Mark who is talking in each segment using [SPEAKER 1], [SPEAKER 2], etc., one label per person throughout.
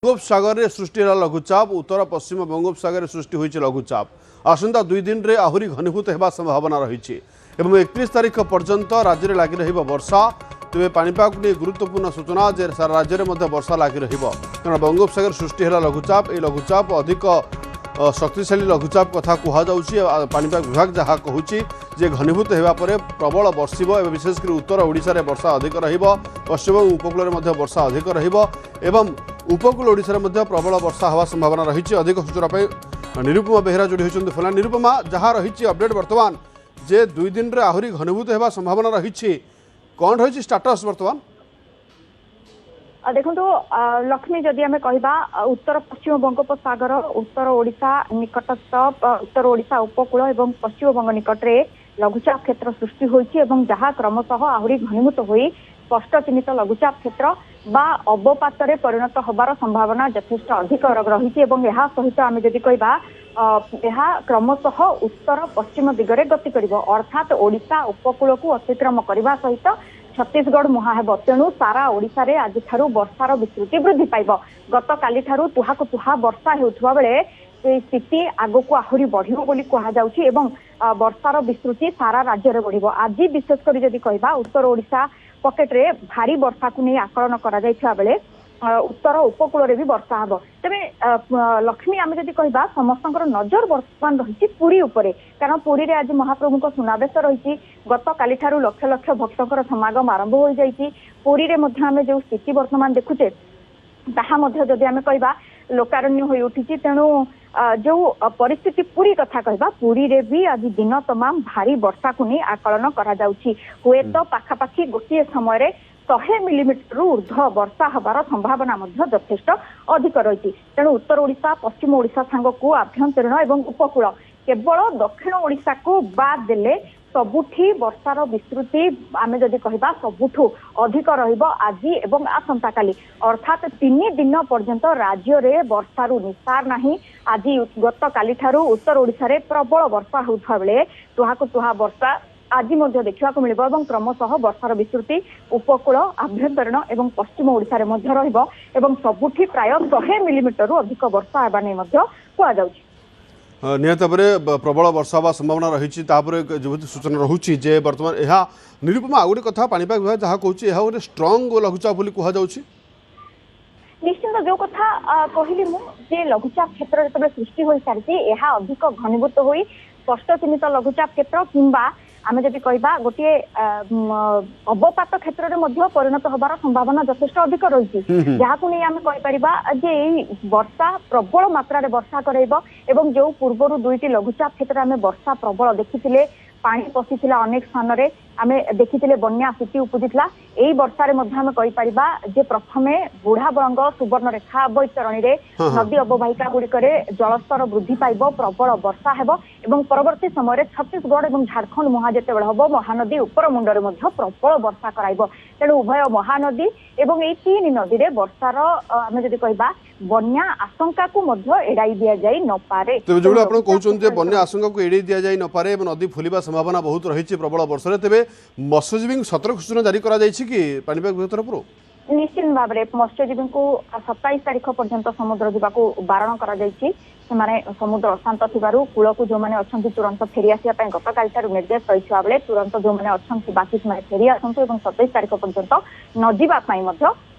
[SPEAKER 1] बंगोपसागर में सृष्टि है लघुचाप उत्तर पश्चिम बंगोपसागर सृष्टि होती लघुचाप आसंता 2 दिन में आहरी घनीभूत होगा संभावना रही 31 तारीख पर्यंत राज्य में लगी रही वर्षा तेज पाणीपाग नहीं गुरुत्वपूर्ण सूचना जे सारा राज्य में वर्षा लगी रहा बंगोपसागर सृष्टि है लघुचाप ये लघुचाप अधिक शक्तिशाली लघुचाप कथा कहुच्छी पाणीपाग विभाग जहाँ कहूँ जे घनीभूत होगापर प्रबल बर्षिब विशेषकर उत्तर ओडिशा रे वर्षा अधिक पश्चिम उपकूल में वर्षा अधिक एवं उपकूल ओडिशा रे प्रबल वर्षा हवा संभावना रही अधिक सूचना निरुपमा बेहरा जोड़ी होती फोन निरुपमा जहाँ रही अपडेट बर्तमान जे 2 दिन रे आहरी घनीभूत होगा संभावना रही कौन रही स्टाटस बर्तमान
[SPEAKER 2] देखो लक्ष्मी जदि आम कह उत्तर पश्चिम बंगोपसागर उत्तर ओडिशा निकटस्थ उत्तर ओडिशा उपकूल और पश्चिम बंग निकट में लघुचाप क्षेत्र सृष्टि होती जहाँ क्रमशः आहरी घनीभूत हो स्पष्ट चिन्हित लघुचाप क्षेत्र बा अवपात परिणत होबार संभावना यथेष्ट अधिक रही सहित आम जदि कह क्रमशः उत्तर पश्चिम दिगरे गति कर अर्थात ओडिशा उपकूल को अतिक्रम करने सहित छत्तीसगढ़ मुहां तेणु सारा ओडिशा रे आज ठारू वर्षार विस्तृति वृद्धि पाइब गत काली ठारू तुहा को तुहा वर्षा होउथुवा बेले स्थिति आगो को आहरी बढ़िबो बोली कहा जाउछि एवं वर्षार विस्तृति सारा राज्य रे बढ़िबो आज विशेषकर जदि कहबा उत्तर ओडिशा पकेट रे भारी वर्षा को नहीं आकलन करा जाइथिबा बेले उत्तर उपकूल रे भी वर्षा हम तेरे लक्ष्मी आम जदि कह समस्त नजर बर्तमान रही पुरी उपरे कारण पुरी रे आज महाप्रभु सुनावेश रही गत काली ठारू लक्ष लक्ष भक्तों समागम आरंभ हो जाइए पुरी रे आम जो स्थिति बर्तमान देखुचे ताहा जदि आम कह लोकारण्य हो उठी तेणु जो परिस्थिति पूरी कथा कहबा पुरी रे भी आज दिन तमाम भारी वर्षा को नहीं आकलन करा जाउछि हुए तो पाखापाखी गोटे समय 100 मिलीमीटर ऊर्ध्व वर्षा हबार संभावना यथेष्ट अधिक रही तेणु उत्तर ओडिशा पश्चिम ओडिशा सांग को आभ्यंतरीण एवं उपकूल केवल दक्षिण ओडिशा को बाद देले सबुठी वर्षार विस्तृति आम जदि कहबा सबुठू अधिक रहिबो आज एवं आसंता काली अर्थात 3 दिन पर्यंत राज्य रे वर्षारू निसार नाही आज गत काली ठारू उत्तर ओडिशा रे प्रबल वर्षा होउथा बेले तुहा को तुहा वर्षा आज देखा मिल क्रमशः वर्षार विस्तृति उपकूल आभ्यंतरीण एवं पश्चिम ओडिशा रे मध्य रहिबो एवं सबुठी प्राय 100 मिलीमीटर अधिक वर्षा हेबा नै मध्य कुआ जाउछि
[SPEAKER 1] निहत भाव प्रबल वर्षा हवा संभावना रही जो सूचना रोचे जे बर्तमान यह निरुपमा आ गोटे कथा पाणीपाग विभाग जहाँ कहूँ यह गोटे स्ट्रंग लघुचाप बोली कहुच्छी
[SPEAKER 2] निश्चित जो कथा कहली मुझे लघुचाप क्षेत्र जो सृष्टि हो सारी अधिक घनीभूत हो स्पष्ट चिन्हित लघुचाप क्षेत्र किंबा आम जब कह गोटे अवपात क्षेत्र में परिणत होबार संभावना यथेष्ट अधिक रही जहाँ नहीं आम कहीपर वर्षा प्रबल मात्रा वर्षा कराइब एवं जो पूर्वर 2टी लघुचाप क्षेत्र में वर्षा प्रबल देखी पानी पशिला अनेक स्थान में आम देखी बन्या स्थिति उपजिला यही वर्षार कहीपर प्रथमे बुढ़ाबरंग सुवर्णरेखा बैतरणी में नदी अववाहिका गुड़िक जलस्तर वृद्धि पाइब प्रबल वर्षा हेब एवं परवर्ती समय छत्तीसगढ़ और झारखंड मुहां जिते हम महानदी उपर मुंडे प्रबल वर्षा कराइब तेणु उभय महानदी एवं ये 3 नदी में वर्षार आम जब कह बन्या आशंका को एड़ाई दि जाई न पारे
[SPEAKER 1] जो आप कहते बन्या आशंका को एड़ाई दि जाई न पारे नदी फुलवा संभावना बहुत रही प्रबल वर्षा तेज मत्स्यजीवी सतर्क सूचना जारी करा जायछि कि पाणीपाग विभाग तरफ
[SPEAKER 2] निश्चित भाव में मत्स्यजीवी को 27 तारीख पर्यंत समुद्र जावाक बारण कर समुद्र अशांत थिबारु कूल को जो मैंने अच्छा तुरंत फेरी आसा गत काली निर्देश रही बेले तुरंत जो मैंने अच्छा बाकी फेरी आसतु और 27 तारीख पर्यंत न जावाई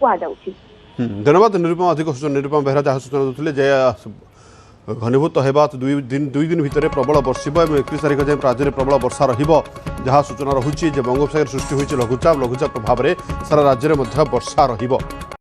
[SPEAKER 2] कहुच्छी
[SPEAKER 1] धन्यवाद निरुपमा अधिक सूचना निरुपमा बेहरा जहाँ सूचना देते घनीभूत होगा 2 दिन भितर प्रबल बर्षिब 31 तारीख जाए राज्य में प्रबल वर्षा रहा सूचना रोचे बंगोपसागर सृष्टि होती लघुचाप प्रभाव में सारा राज्य में वर्षा रही।